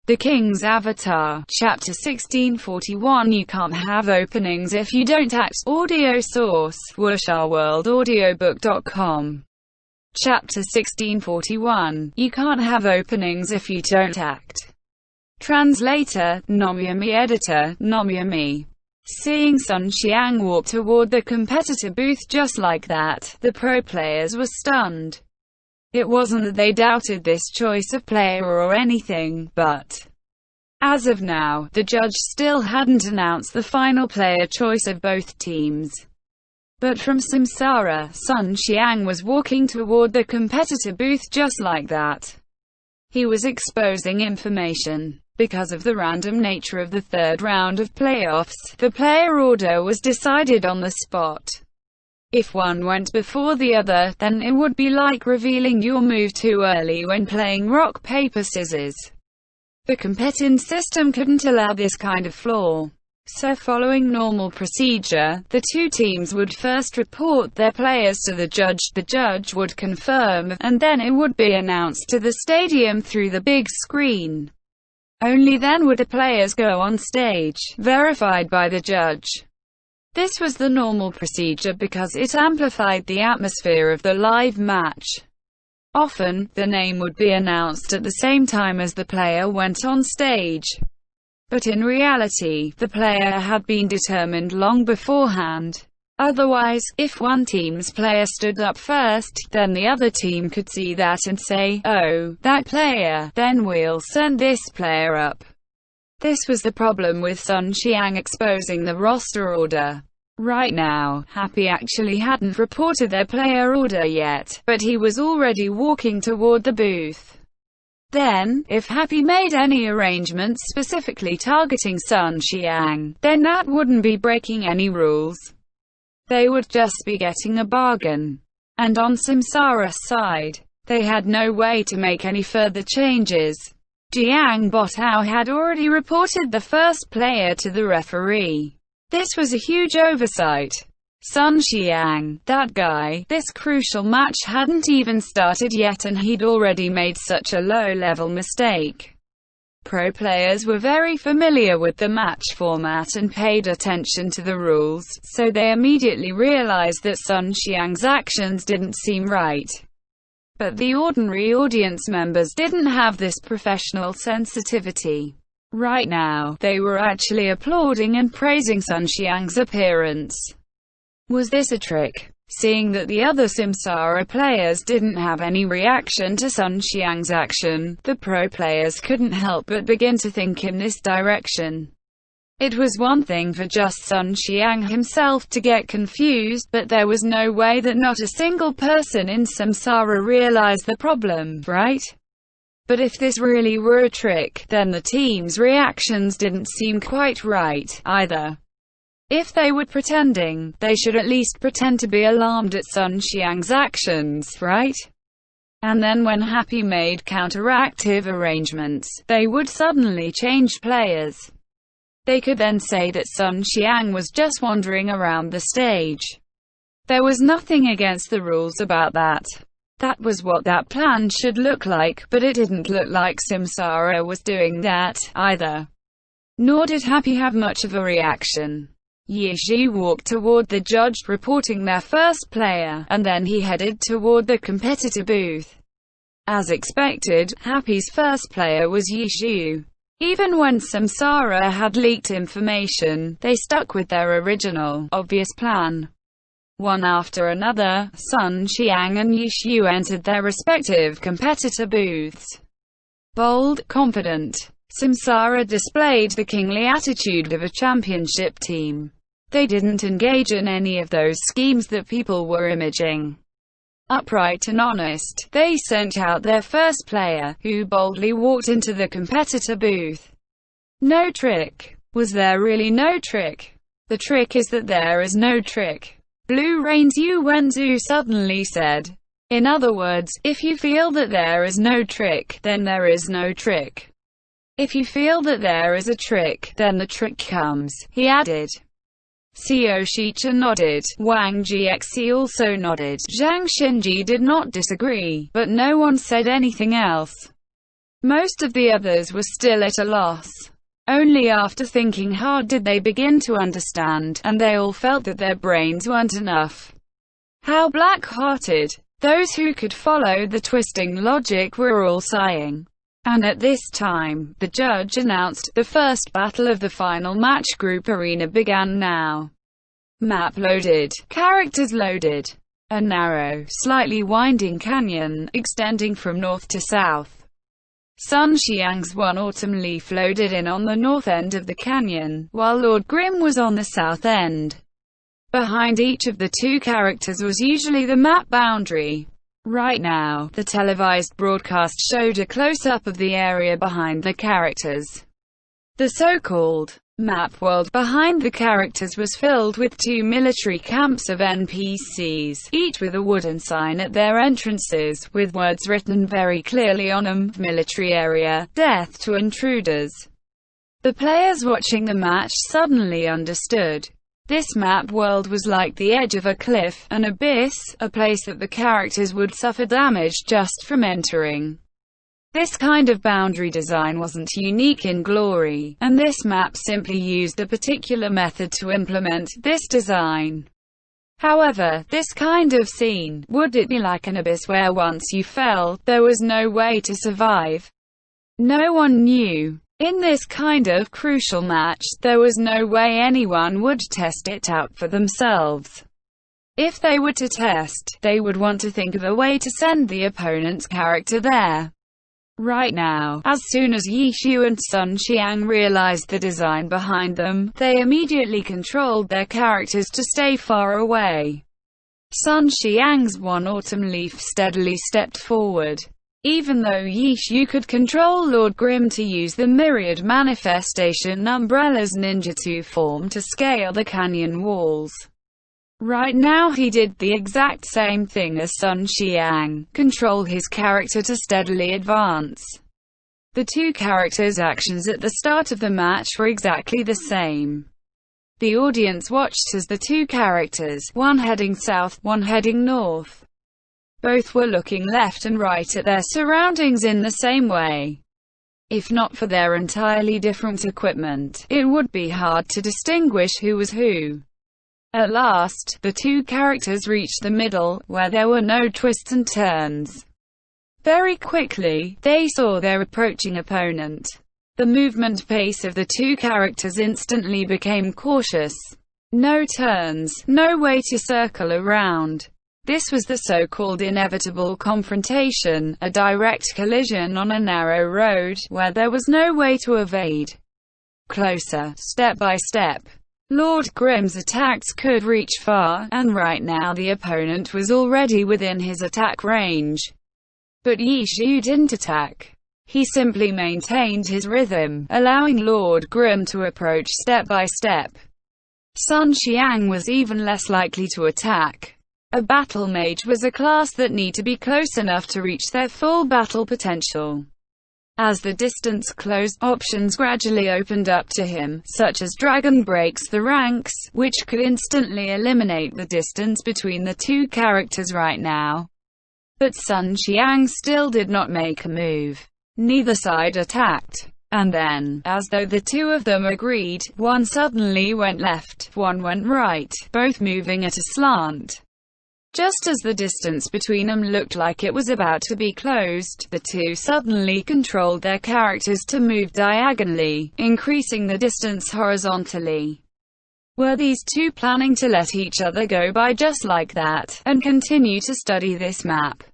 The King's Avatar, Chapter 1641. You can't have openings if you don't act. Audio source, WurshaWorldAudiobook.com. Chapter 1641. You can't have openings if you don't act. Translator, Nomyami. Editor, Nomyami. Seeing Sun Xiang walk toward the competitor booth just like that, the pro players were stunned. It wasn't that they doubted this choice of player or anything, but as of now, the judge still hadn't announced the final player choice of both teams. But from Samsara, Sun Xiang was walking toward the competitor booth just like that. He was exposing information. Because of the random nature of the third round of playoffs, the player order was decided on the spot. If one went before the other, then it would be like revealing your move too early when playing rock, paper, scissors. The competing system couldn't allow this kind of flaw. So following normal procedure, the two teams would first report their players to the judge would confirm, and then it would be announced to the stadium through the big screen. Only then would the players go on stage, verified by the judge. This was the normal procedure because it amplified the atmosphere of the live match. Often, the name would be announced at the same time as the player went on stage. But in reality, the player had been determined long beforehand. Otherwise, if one team's player stood up first, then the other team could see that and say, "Oh, that player, then we'll send this player up." This was the problem with Sun Xiang exposing the roster order. Right now, Happy actually hadn't reported their player order yet, but he was already walking toward the booth. Then, if Happy made any arrangements specifically targeting Sun Xiang, then that wouldn't be breaking any rules. They would just be getting a bargain. And on Samsara's side, they had no way to make any further changes. Jiang Botao had already reported the first player to the referee. This was a huge oversight. Sun Xiang, that guy, this crucial match hadn't even started yet and he'd already made such a low-level mistake. Pro players were very familiar with the match format and paid attention to the rules, so they immediately realized that Sun Xiang's actions didn't seem right. But the ordinary audience members didn't have this professional sensitivity. Right now, they were actually applauding and praising Sun Xiang's appearance. Was this a trick? Seeing that the other Samsara players didn't have any reaction to Sun Xiang's action, the pro players couldn't help but begin to think in this direction. It was one thing for just Sun Xiang himself to get confused, but there was no way that not a single person in Samsara realized the problem, right? But if this really were a trick, then the team's reactions didn't seem quite right, either. If they were pretending, they should at least pretend to be alarmed at Sun Xiang's actions, right? And then when Happy made counteractive arrangements, they would suddenly change players. They could then say that Sun Xiang was just wandering around the stage. There was nothing against the rules about that. That was what that plan should look like, but it didn't look like Samsara was doing that, either. Nor did Happy have much of a reaction. Yizhi walked toward the judge, reporting their first player, and then he headed toward the competitor booth. As expected, Happy's first player was Yizhi. Even when Samsara had leaked information, they stuck with their original, obvious plan. One after another, Sun Xiang and Yizhi entered their respective competitor booths. Bold, confident, Samsara displayed the kingly attitude of a championship team. They didn't engage in any of those schemes that people were imaging. Upright and honest, they sent out their first player, who boldly walked into the competitor booth. No trick. Was there really no trick? The trick is that there is no trick. Blue Rain's Yu Wenzu suddenly said. In other words, if you feel that there is no trick, then there is no trick. If you feel that there is a trick, then the trick comes, he added. Xiao Shicha nodded. Wang Jixi also nodded. Zhang Xinji did not disagree, but no one said anything else. Most of the others were still at a loss. Only after thinking hard did they begin to understand, and they all felt that their brains weren't enough. How black-hearted! Those who could follow the twisting logic were all sighing. And at this time, the judge announced, the first battle of the final match group arena began now. Map loaded. Characters loaded. A narrow, slightly winding canyon, extending from north to south. Sun Xiang's one autumn leaf loaded in on the north end of the canyon, while Lord Grimm was on the south end. Behind each of the two characters was usually the map boundary. Right now, the televised broadcast showed a close-up of the area behind the characters. The so-called map world behind the characters was filled with two military camps of NPCs, each with a wooden sign at their entrances, with words written very clearly on them: military area, death to intruders. The players watching the match suddenly understood. This map world was like the edge of a cliff, an abyss, a place that the characters would suffer damage just from entering. This kind of boundary design wasn't unique in Glory, and this map simply used a particular method to implement this design. However, this kind of scene, would it be like an abyss where once you fell, there was no way to survive? No one knew. In this kind of crucial match, there was no way anyone would test it out for themselves. If they were to test, they would want to think of a way to send the opponent's character there. Right now, as soon as Yishu and Sun Xiang realized the design behind them, they immediately controlled their characters to stay far away. Sun Xiang's one autumn leaf steadily stepped forward. Even though Yishu could control Lord Grimm to use the myriad manifestation umbrellas ninjutsu form to scale the canyon walls. Right now he did the exact same thing as Sun Xiang, control his character to steadily advance. The two characters' actions at the start of the match were exactly the same. The audience watched as the two characters, one heading south, one heading north, both were looking left and right at their surroundings in the same way. If not for their entirely different equipment, it would be hard to distinguish who was who. At last, the two characters reached the middle, where there were no twists and turns. Very quickly, they saw their approaching opponent. The movement pace of the two characters instantly became cautious. No turns, no way to circle around. This was the so-called inevitable confrontation, a direct collision on a narrow road, where there was no way to evade. Closer, step by step. Lord Grimm's attacks could reach far, and right now the opponent was already within his attack range. But Yishu didn't attack. He simply maintained his rhythm, allowing Lord Grimm to approach step by step. Sun Xiang was even less likely to attack. A battle mage was a class that need to be close enough to reach their full battle potential. As the distance closed, options gradually opened up to him, such as Dragon Breaks the Ranks, which could instantly eliminate the distance between the two characters right now. But Sun Xiang still did not make a move. Neither side attacked. And then, as though the two of them agreed, one suddenly went left, one went right, both moving at a slant. Just as the distance between them looked like it was about to be closed, the two suddenly controlled their characters to move diagonally, increasing the distance horizontally. Were these two planning to let each other go by just like that, and continue to study this map?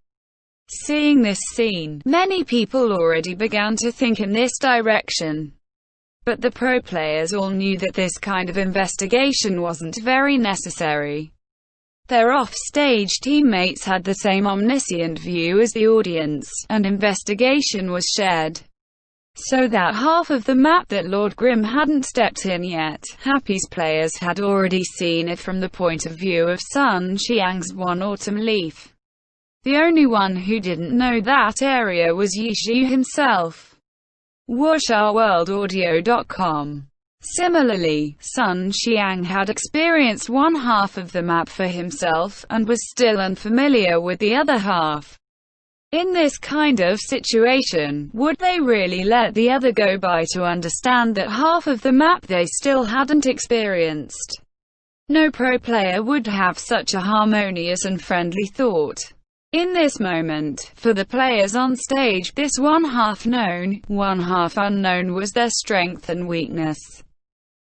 Seeing this scene, many people already began to think in this direction. But the pro players all knew that this kind of investigation wasn't very necessary. Their off-stage teammates had the same omniscient view as the audience, and investigation was shared. So that half of the map that Lord Grimm hadn't stepped in yet, Happy's players had already seen it from the point of view of Sun Xiang's one autumn leaf. The only one who didn't know that area was Yishu himself. WuxaWorldAudio.com. Similarly, Sun Xiang had experienced one half of the map for himself, and was still unfamiliar with the other half. In this kind of situation, would they really let the other go by to understand that half of the map they still hadn't experienced? No pro player would have such a harmonious and friendly thought. In this moment, for the players on stage, this one half known, one half unknown was their strength and weakness.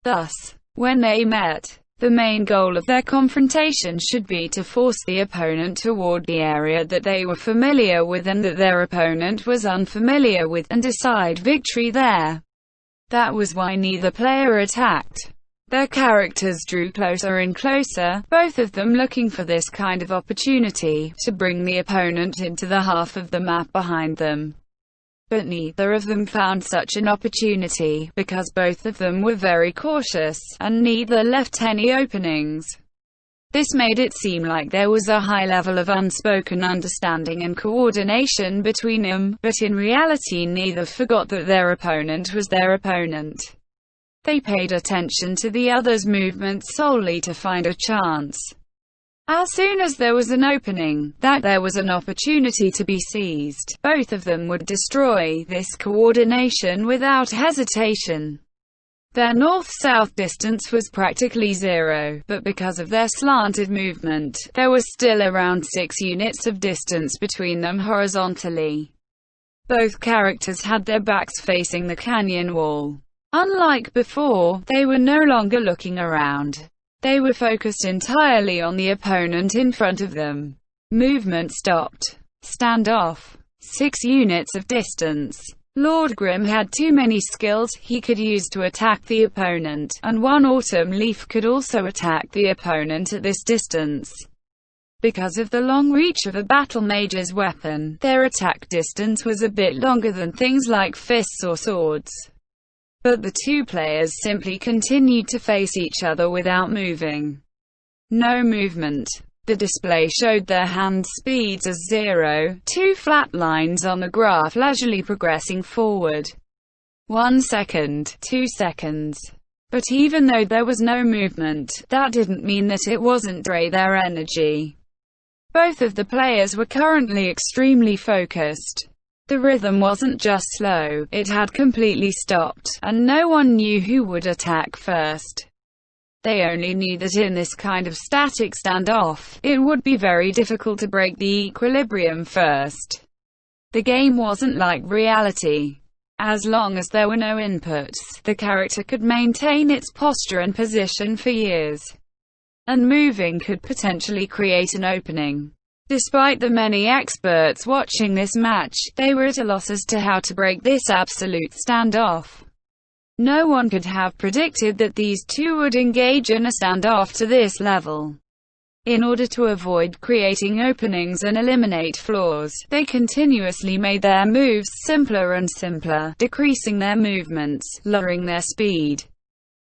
Thus, when they met, the main goal of their confrontation should be to force the opponent toward the area that they were familiar with and that their opponent was unfamiliar with, and decide victory there. That was why neither player attacked. Their characters drew closer and closer, both of them looking for this kind of opportunity, to bring the opponent into the half of the map behind them. But neither of them found such an opportunity, because both of them were very cautious, and neither left any openings. This made it seem like there was a high level of unspoken understanding and coordination between them, but in reality neither forgot that their opponent was their opponent. They paid attention to the other's movements solely to find a chance. As soon as there was an opening, that there was an opportunity to be seized, both of them would destroy this coordination without hesitation. Their north-south distance was practically zero, but because of their slanted movement, there was still around 6 units of distance between them horizontally. Both characters had their backs facing the canyon wall. Unlike before, they were no longer looking around. They were focused entirely on the opponent in front of them. Movement stopped. Standoff. 6 units of distance. Lord Grim had too many skills he could use to attack the opponent, and one autumn leaf could also attack the opponent at this distance. Because of the long reach of a battle mage's weapon, their attack distance was a bit longer than things like fists or swords. But the two players simply continued to face each other without moving. No movement. The display showed their hand speeds as 0, 2 flat lines on the graph leisurely progressing forward. 1 second, 2 seconds. But even though there was no movement, that didn't mean that it wasn't drain their energy. Both of the players were currently extremely focused. The rhythm wasn't just slow, it had completely stopped, and no one knew who would attack first. They only knew that in this kind of static standoff, it would be very difficult to break the equilibrium first. The game wasn't like reality. As long as there were no inputs, the character could maintain its posture and position for years. And moving could potentially create an opening. Despite the many experts watching this match, they were at a loss as to how to break this absolute standoff. No one could have predicted that these two would engage in a standoff to this level. In order to avoid creating openings and eliminate flaws, they continuously made their moves simpler and simpler, decreasing their movements, lowering their speed.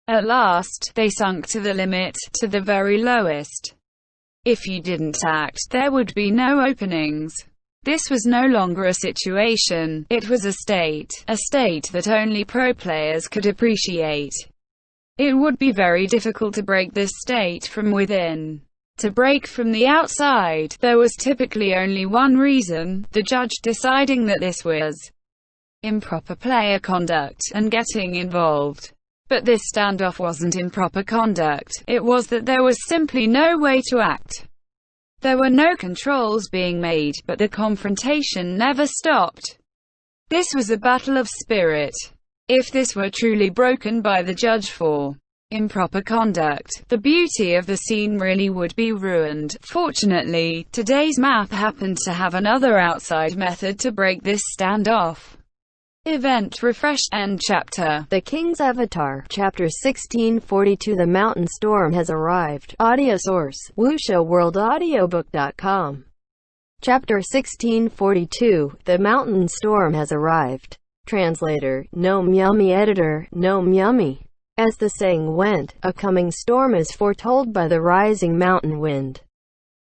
At last, they sunk to the limit, to the very lowest. If you didn't act, there would be no openings. This was no longer a situation, it was a state that only pro players could appreciate. It would be very difficult to break this state from within. To break from the outside, there was typically only one reason: the judge deciding that this was improper player conduct, and getting involved. But this standoff wasn't improper conduct, it was that there was simply no way to act. There were no controls being made, but the confrontation never stopped. This was a battle of spirit. If this were truly broken by the judge for improper conduct, the beauty of the scene really would be ruined. Fortunately, today's map happened to have another outside method to break this standoff. Event refreshed. End chapter. The King's Avatar, Chapter 1642. The Mountain Storm has arrived. Audio source: WuXiaWorldAudiobook.com. Chapter 1642. The Mountain Storm has arrived. Translator: Gnome Yummy. Editor: Gnome Yummy. As the saying went, a coming storm is foretold by the rising mountain wind.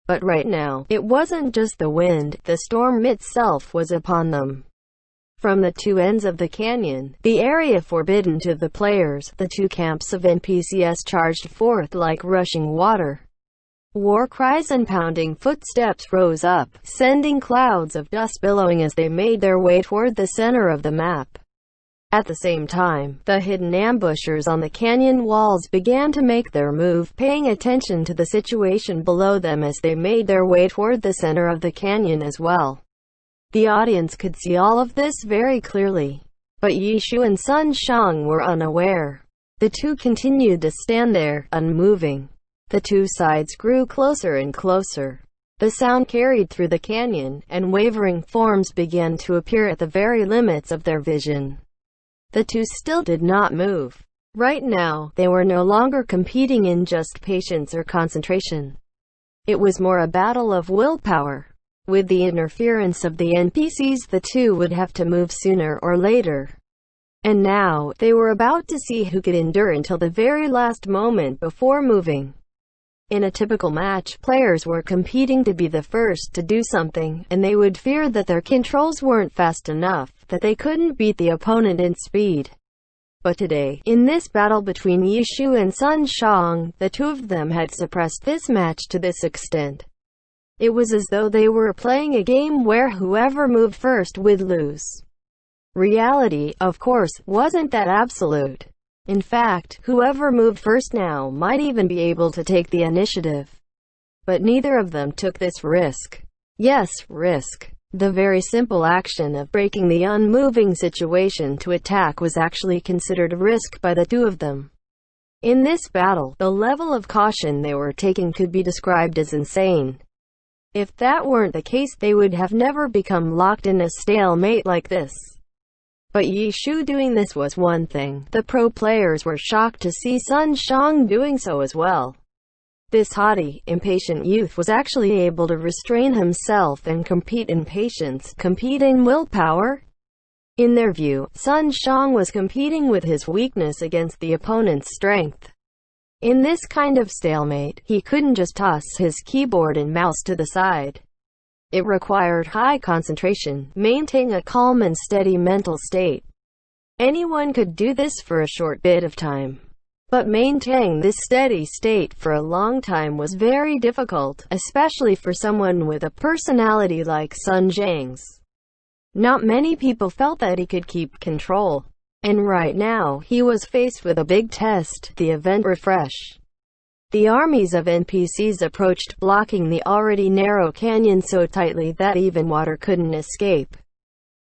But right now, it wasn't just the wind, the storm itself was upon them. From the two ends of the canyon, the area forbidden to the players, the two camps of NPCs charged forth like rushing water. War cries and pounding footsteps rose up, sending clouds of dust billowing as they made their way toward the center of the map. At the same time, the hidden ambushers on the canyon walls began to make their move, paying attention to the situation below them as they made their way toward the center of the canyon as well. The audience could see all of this very clearly, but Yishu and Sun Shang were unaware. The two continued to stand there, unmoving. The two sides grew closer and closer. The sound carried through the canyon, and wavering forms began to appear at the very limits of their vision. The two still did not move. Right now, they were no longer competing in just patience or concentration. It was more a battle of willpower. With the interference of the NPCs, the two would have to move sooner or later. And now, they were about to see who could endure until the very last moment before moving. In a typical match, players were competing to be the first to do something, and they would fear that their controls weren't fast enough, that they couldn't beat the opponent in speed. But today, in this battle between Yishu and Sun Shang, the two of them had suppressed this match to this extent. It was as though they were playing a game where whoever moved first would lose. Reality, of course, wasn't that absolute. In fact, whoever moved first now might even be able to take the initiative. But neither of them took this risk. Yes, risk. The very simple action of breaking the unmoving situation to attack was actually considered a risk by the two of them. In this battle, the level of caution they were taking could be described as insane. If that weren't the case, they would have never become locked in a stalemate like this. But Yishu doing this was one thing. The pro players were shocked to see Sun Shang doing so as well. This haughty, impatient youth was actually able to restrain himself and compete in patience, compete in willpower. In their view, Sun Shang was competing with his weakness against the opponent's strength. In this kind of stalemate, he couldn't just toss his keyboard and mouse to the side. It required high concentration, maintaining a calm and steady mental state. Anyone could do this for a short bit of time. But maintaining this steady state for a long time was very difficult, especially for someone with a personality like Sun Shang's. Not many people felt that he could keep control. And right now, he was faced with a big test, the event refresh. The armies of NPCs approached, blocking the already narrow canyon so tightly that even water couldn't escape.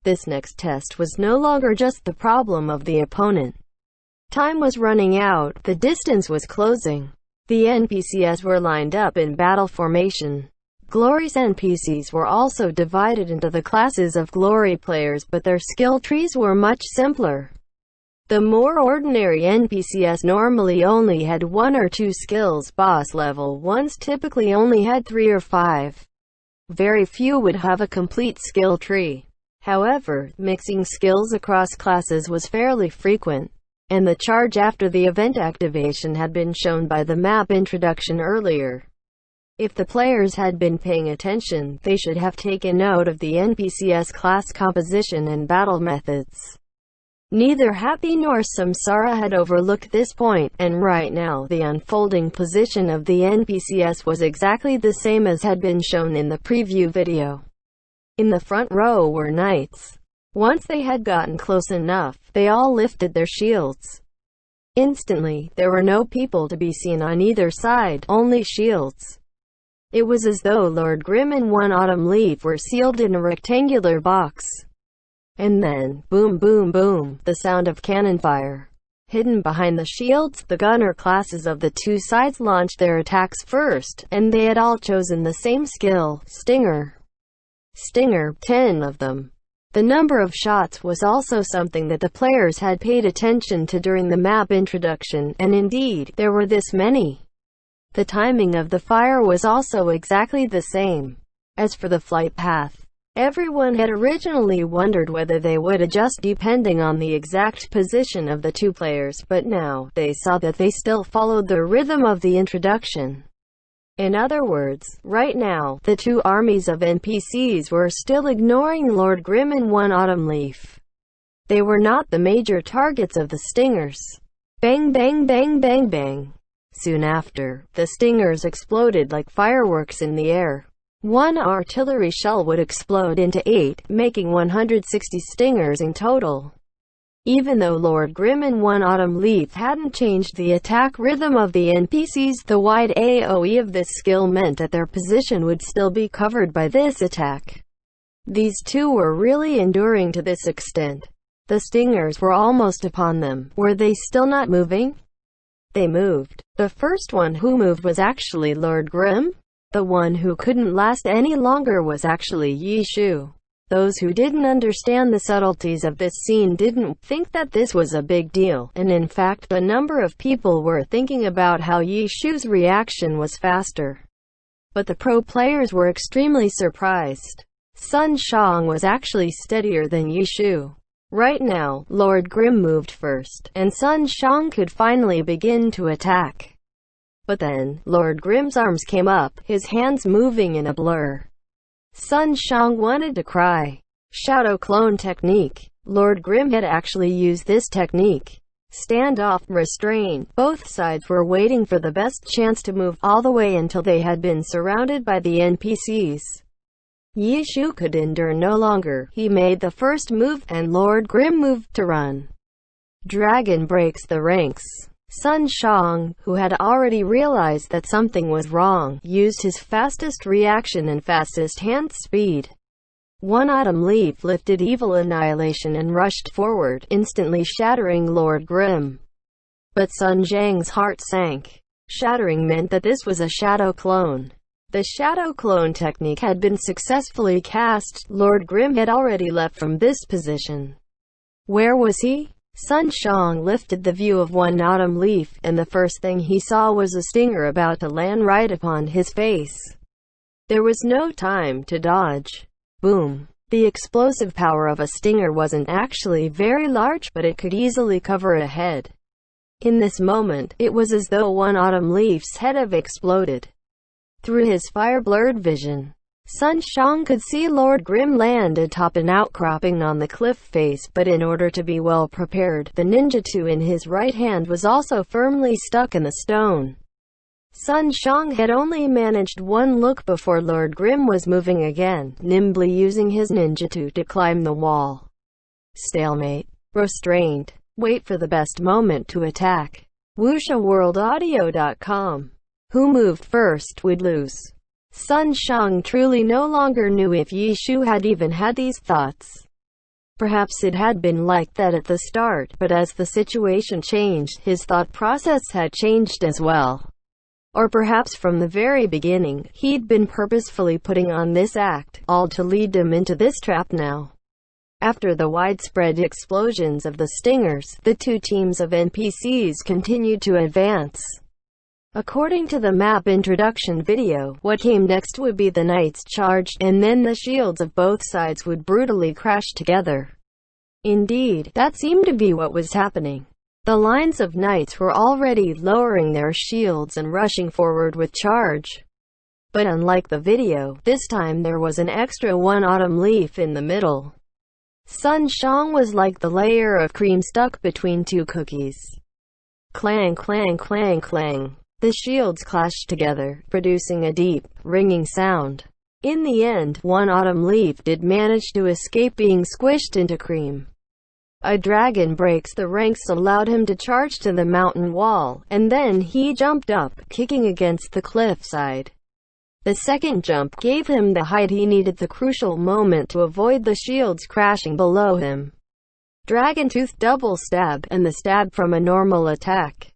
This next test was no longer just the problem of the opponent. Time was running out, the distance was closing. The NPCs were lined up in battle formation. Glory's NPCs were also divided into the classes of Glory players, but their skill trees were much simpler. The more ordinary NPCs normally only had 1 or 2 skills, boss level ones typically only had 3 or 5. Very few would have a complete skill tree. However, mixing skills across classes was fairly frequent, and the charge after the event activation had been shown by the map introduction earlier. If the players had been paying attention, they should have taken note of the NPCs' class composition and battle methods. Neither Happy nor Samsara had overlooked this point, and right now the unfolding position of the NPCs was exactly the same as had been shown in the preview video. In the front row were knights. Once they had gotten close enough, they all lifted their shields. Instantly, there were no people to be seen on either side, only shields. It was as though Lord Grimm and One Autumn Leaf were sealed in a rectangular box. And then, boom boom boom, the sound of cannon fire. Hidden behind the shields, the gunner classes of the two sides launched their attacks first, and they had all chosen the same skill, Stinger. 10 of them. The number of shots was also something that the players had paid attention to during the map introduction, and indeed, there were this many. The timing of the fire was also exactly the same. As for the flight path, everyone had originally wondered whether they would adjust depending on the exact position of the two players, but now, they saw that they still followed the rhythm of the introduction. In other words, right now, the two armies of NPCs were still ignoring Lord Grimm and One Autumn Leaf. They were not the major targets of the stingers. Bang bang bang bang bang. Soon after, the stingers exploded like fireworks in the air. One artillery shell would explode into 8, making 160 stingers in total. Even though Lord Grimm and One Autumn Leaf hadn't changed the attack rhythm of the NPCs, the wide AoE of this skill meant that their position would still be covered by this attack. These two were really enduring to this extent. The stingers were almost upon them. Were they still not moving? They moved. The first one who moved was actually Lord Grimm. The one who couldn't last any longer was actually Yi Shu. Those who didn't understand the subtleties of this scene didn't think that this was a big deal, and in fact a number of people were thinking about how Yi Shu's reaction was faster. But the pro players were extremely surprised. Sun Shang was actually steadier than Yi Shu. Right now, Lord Grimm moved first, and Sun Shang could finally begin to attack. But then, Lord Grimm's arms came up, his hands moving in a blur. Sun Shang wanted to cry. Shadow clone technique. Lord Grimm had actually used this technique. Standoff, restrain. Both sides were waiting for the best chance to move all the way until they had been surrounded by the NPCs. Yi Shu could endure no longer. He made the first move, and Lord Grimm moved to run. Dragon breaks the ranks. Sun Shang, who had already realized that something was wrong, used his fastest reaction and fastest hand speed. One Autumn Leaf lifted Evil Annihilation and rushed forward, instantly shattering Lord Grimm. But Sun Zhang's heart sank. Shattering meant that this was a shadow clone. The shadow clone technique had been successfully cast. Lord Grimm had already left from this position. Where was he? Sun Shang lifted the view of One Autumn Leaf, and the first thing he saw was a stinger about to land right upon his face. There was no time to dodge. Boom. The explosive power of a stinger wasn't actually very large, but it could easily cover a head. In this moment, it was as though One Autumn Leaf's head had exploded. Through his fire-blurred vision, Sun Shang could see Lord Grimm land atop an outcropping on the cliff face, but in order to be well prepared, the ninjutsu in his right hand was also firmly stuck in the stone. Sun Shang had only managed one look before Lord Grimm was moving again, nimbly using his ninjutsu to climb the wall. Stalemate. Restrained. Wait for the best moment to attack. WuxiaWorldAudio.com. Who moved first would lose. Sun Shang truly no longer knew if Yi Shu had even had these thoughts. Perhaps it had been like that at the start, but as the situation changed, his thought process had changed as well. Or perhaps from the very beginning, he'd been purposefully putting on this act, all to lead him into this trap now. After the widespread explosions of the stingers, the two teams of NPCs continued to advance. According to the map introduction video, what came next would be the knights charged, and then the shields of both sides would brutally crash together. Indeed, that seemed to be what was happening. The lines of knights were already lowering their shields and rushing forward with charge. But unlike the video, this time there was an extra One Autumn Leaf in the middle. Sun Shang was like the layer of cream stuck between two cookies. Clang, clang, clang, clang. The shields clashed together, producing a deep, ringing sound. In the end, One Autumn Leaf did manage to escape being squished into cream. A dragon breaks the ranks allowed him to charge to the mountain wall, and then he jumped up, kicking against the cliffside. The second jump gave him the height he needed, the crucial moment to avoid the shields crashing below him. Dragon Tooth double stab, and the stab from a normal attack.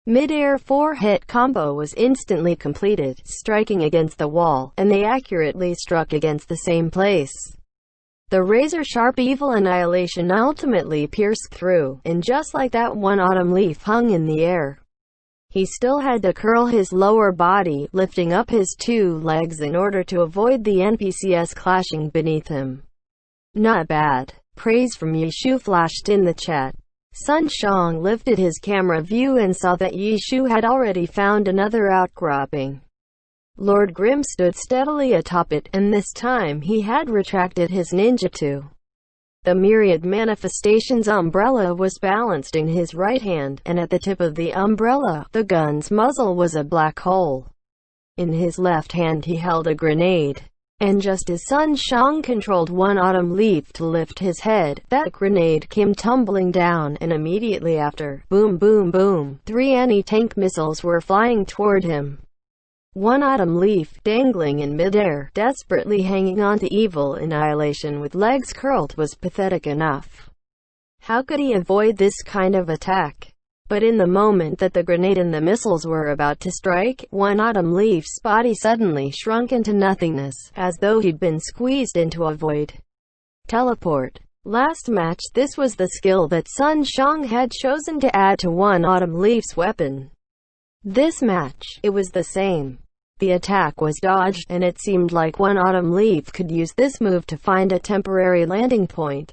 Mid-air 4-hit combo was instantly completed, striking against the wall, and they accurately struck against the same place. The razor-sharp Evil Annihilation ultimately pierced through, and just like that, One Autumn Leaf hung in the air. He still had to curl his lower body, lifting up his two legs in order to avoid the NPCs clashing beneath him. Not bad. Praise from Yi Shu flashed in the chat. Sun Shang lifted his camera view and saw that Yi Shu had already found another outcropping. Lord Grimm stood steadily atop it, and this time he had retracted his ninjutsu. The myriad manifestations umbrella was balanced in his right hand, and at the tip of the umbrella, the gun's muzzle was a black hole. In his left hand he held a grenade. And just as Sun Xiang controlled one autumn leaf to lift his head, that grenade came tumbling down, and immediately after, boom boom boom, 3 anti-tank missiles were flying toward him. One autumn leaf, dangling in midair, desperately hanging on to evil annihilation with legs curled, was pathetic enough. How could he avoid this kind of attack? But in the moment that the grenade and the missiles were about to strike, one autumn leaf's body suddenly shrunk into nothingness, as though he'd been squeezed into a void. Teleport. Last match, this was the skill that Sun Xiang had chosen to add to one autumn leaf's weapon. This match, it was the same. The attack was dodged, and it seemed like one autumn leaf could use this move to find a temporary landing point.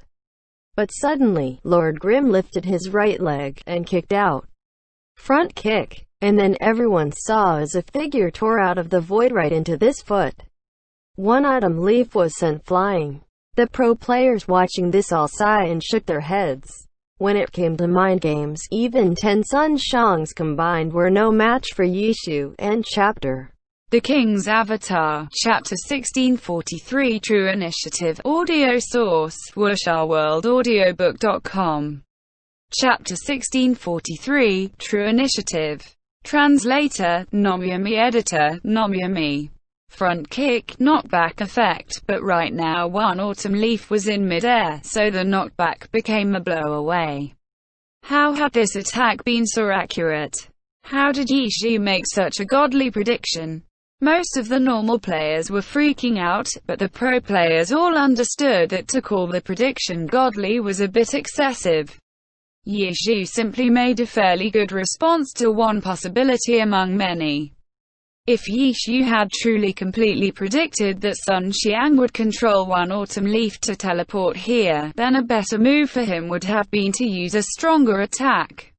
But suddenly, Lord Grimm lifted his right leg, and kicked out. Front kick. And then everyone saw as a figure tore out of the void right into this foot. One autumn leaf was sent flying. The pro players watching this all sighed and shook their heads. When it came to mind games, even 10 Sun Xiangs combined were no match for Yishu. End chapter. The King's Avatar, Chapter 1643. True Initiative. Audio source, wuxia-world-audiobook.com. Chapter 1643. True Initiative. Translator, Nomyami. Editor, Nomyami. Front kick, knockback effect, but right now one autumn leaf was in mid-air, so the knockback became a blow away. How had this attack been so accurate? How did Yishu make such a godly prediction? Most of the normal players were freaking out, but the pro players all understood that to call the prediction godly was a bit excessive. Yishu simply made a fairly good response to one possibility among many. If Yishu had truly completely predicted that Sun Xiang would control one autumn leaf to teleport here, then a better move for him would have been to use a stronger attack.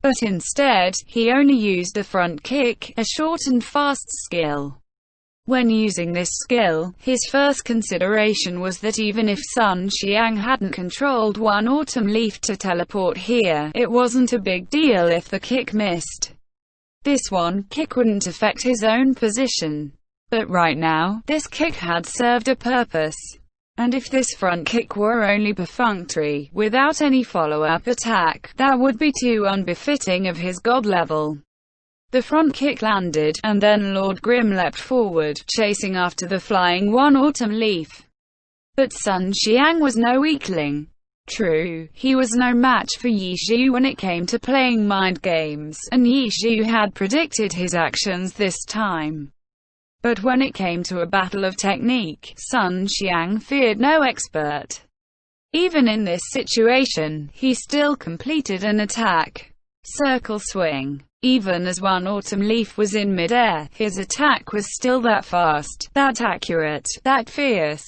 But instead, he only used a front kick, a short and fast skill. When using this skill, his first consideration was that even if Sun Xiang hadn't controlled one autumn leaf to teleport here, it wasn't a big deal if the kick missed. This one kick wouldn't affect his own position. But right now, this kick had served a purpose. And if this front kick were only perfunctory, without any follow-up attack, that would be too unbefitting of his god level. The front kick landed, and then Lord Grimm leapt forward, chasing after the flying one autumn leaf. But Sun Xiang was no weakling. True, he was no match for Yishu when it came to playing mind games, and Yishu had predicted his actions this time. But when it came to a battle of technique, Sun Xiang feared no expert. Even in this situation, he still completed an attack. Circle swing. Even as one autumn leaf was in mid-air, his attack was still that fast, that accurate, that fierce.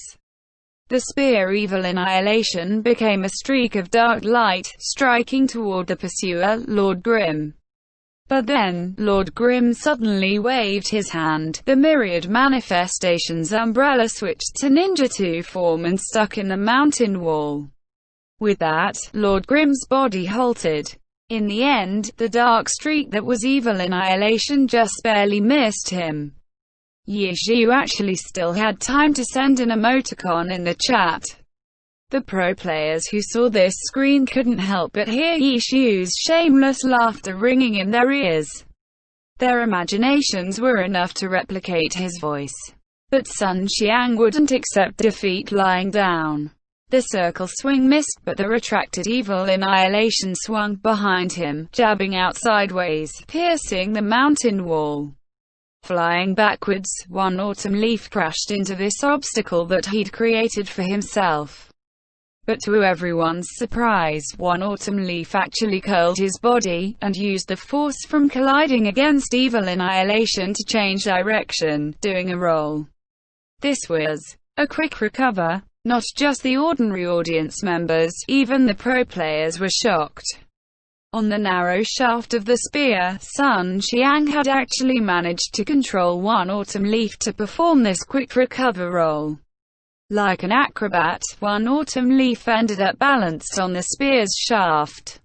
The spear Evil Annihilation became a streak of dark light, striking toward the pursuer, Lord Grimm. But then, Lord Grimm suddenly waved his hand. The myriad manifestations umbrella switched to ninjutsu form and stuck in the mountain wall. With that, Lord Grimm's body halted. In the end, the dark streak that was Evil Annihilation just barely missed him. Yishu actually still had time to send an emoticon in the chat. The pro players who saw this screen couldn't help but hear Yishu's shameless laughter ringing in their ears. Their imaginations were enough to replicate his voice. But Sun Xiang wouldn't accept defeat lying down. The circle swing missed, but the retracted Evil Annihilation swung behind him, jabbing out sideways, piercing the mountain wall. Flying backwards, one autumn leaf crashed into this obstacle that he'd created for himself. But to everyone's surprise, one autumn leaf actually curled his body, and used the force from colliding against Evil Annihilation to change direction, doing a roll. This was a quick recover. Not just the ordinary audience members, even the pro players were shocked. On the narrow shaft of the spear, Sun Xiang had actually managed to control one autumn leaf to perform this quick recover roll. Like an acrobat, one autumn leaf ended up balanced on the spear's shaft.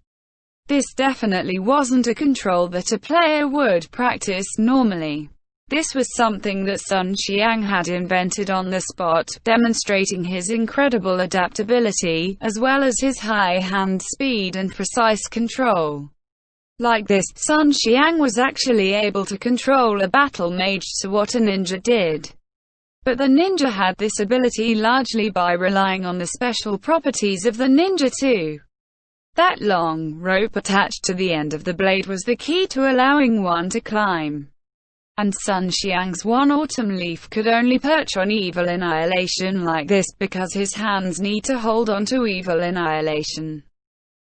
This definitely wasn't a control that a player would practice normally. This was something that Sun Xiang had invented on the spot, demonstrating his incredible adaptability, as well as his high hand speed and precise control. Like this, Sun Xiang was actually able to control a battle mage to what a ninja did. But the ninja had this ability largely by relying on the special properties of the ninja too. That long rope attached to the end of the blade was the key to allowing one to climb. And Sun Xiang's one autumn leaf could only perch on evil annihilation like this because his hands need to hold on to evil annihilation.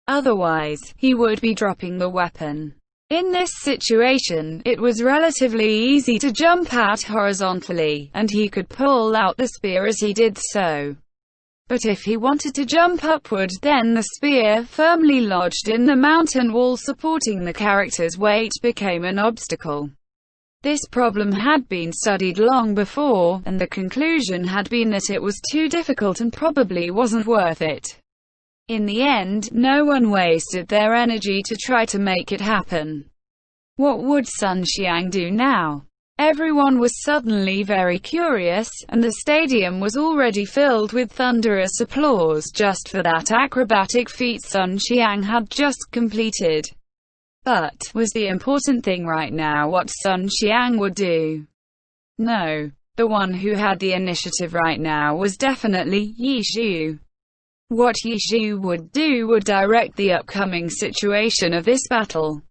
Otherwise, he would be dropping the weapon. In this situation, it was relatively easy to jump out horizontally, and he could pull out the spear as he did so. But if he wanted to jump upward, then the spear, firmly lodged in the mountain wall supporting the character's weight, became an obstacle. This problem had been studied long before, and the conclusion had been that it was too difficult and probably wasn't worth it. In the end, no one wasted their energy to try to make it happen. What would Sun Xiang do now? Everyone was suddenly very curious, and the stadium was already filled with thunderous applause just for that acrobatic feat Sun Xiang had just completed. But, was the important thing right now what Sun Xiang would do? No. The one who had the initiative right now was definitely Yi Zhu. What Yi Zhu would do would direct the upcoming situation of this battle.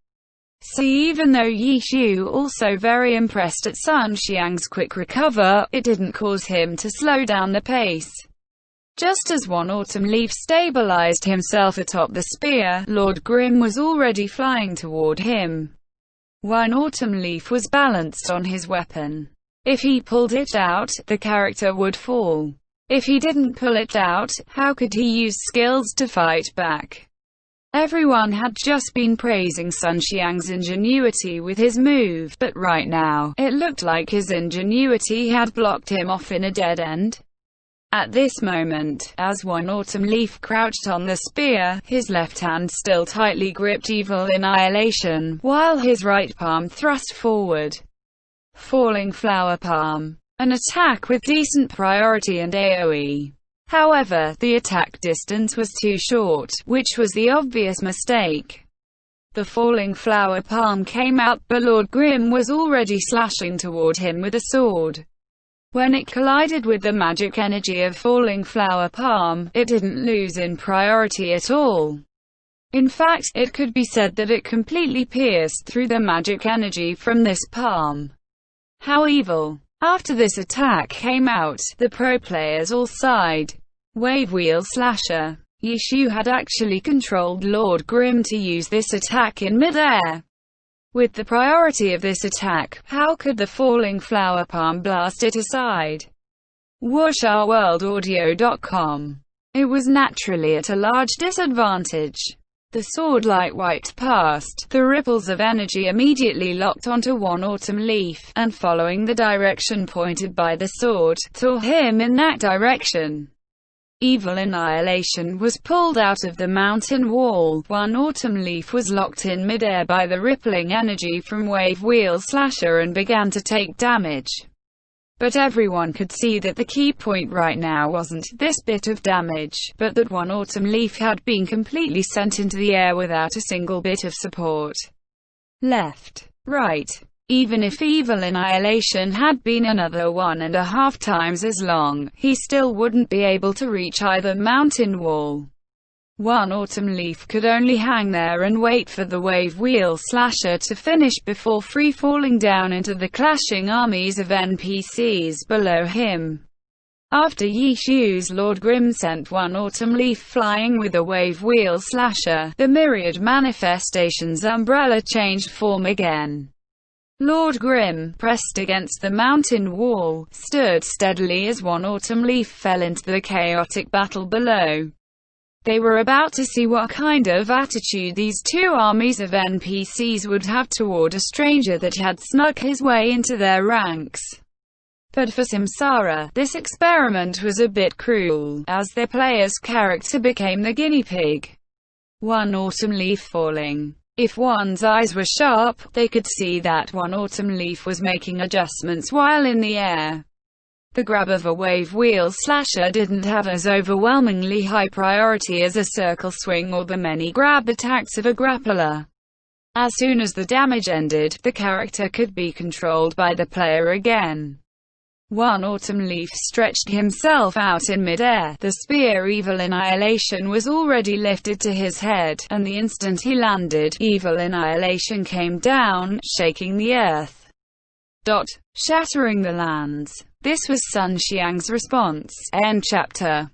See, even though Yi Zhu also very impressed at Sun Xiang's quick recover, it didn't cause him to slow down the pace. Just as one autumn leaf stabilized himself atop the spear, Lord Grimm was already flying toward him. One autumn leaf was balanced on his weapon. If he pulled it out, the character would fall. If he didn't pull it out, how could he use skills to fight back? Everyone had just been praising Sun Xiang's ingenuity with his move, but right now, it looked like his ingenuity had blocked him off in a dead end. At this moment, as one autumn leaf crouched on the spear, his left hand still tightly gripped evil annihilation, while his right palm thrust forward. Falling flower palm. An attack with decent priority and AoE. However, the attack distance was too short, which was the obvious mistake. The falling flower palm came out, but Lord Grimm was already slashing toward him with a sword. When it collided with the magic energy of falling flower palm, it didn't lose in priority at all. In fact, it could be said that it completely pierced through the magic energy from this palm. How evil! After this attack came out, the pro players all sighed. Wave Wheel Slasher. Yi Zhu had actually controlled Lord Grimm to use this attack in mid-air. With the priority of this attack, how could the falling flower palm blast it aside? WuxRWorldAudio.com. It was naturally at a large disadvantage. The sword light wiped past, the ripples of energy immediately locked onto one autumn leaf, and following the direction pointed by the sword, tore him in that direction. Evil annihilation was pulled out of the mountain wall. One autumn leaf was locked in midair by the rippling energy from Wave Wheel Slasher and began to take damage. But everyone could see that the key point right now wasn't this bit of damage, but that one autumn leaf had been completely sent into the air without a single bit of support. Left, right. Even if evil annihilation had been another 1.5 times as long, he still wouldn't be able to reach either mountain wall. One autumn leaf could only hang there and wait for the Wave Wheel Slasher to finish before free-falling down into the clashing armies of NPCs below him. After Yi Zhu's Lord Grimm sent one autumn leaf flying with a Wave Wheel Slasher, the myriad manifestations umbrella changed form again. Lord Grimm, pressed against the mountain wall, stood steadily as one autumn leaf fell into the chaotic battle below. They were about to see what kind of attitude these two armies of NPCs would have toward a stranger that had snuck his way into their ranks. But for Samsara, this experiment was a bit cruel, as their player's character became the guinea pig. One autumn leaf falling. If one's eyes were sharp, they could see that one autumn leaf was making adjustments while in the air. The grab of a wave wheel slasher didn't have as overwhelmingly high priority as a circle swing or the many grab attacks of a grappler. As soon as the damage ended, the character could be controlled by the player again. One autumn leaf stretched himself out in mid-air. The spear Evil Annihilation was already lifted to his head, and the instant he landed, Evil Annihilation came down, shaking the earth. Shattering the lands. This was Sun Xiang's response. End chapter.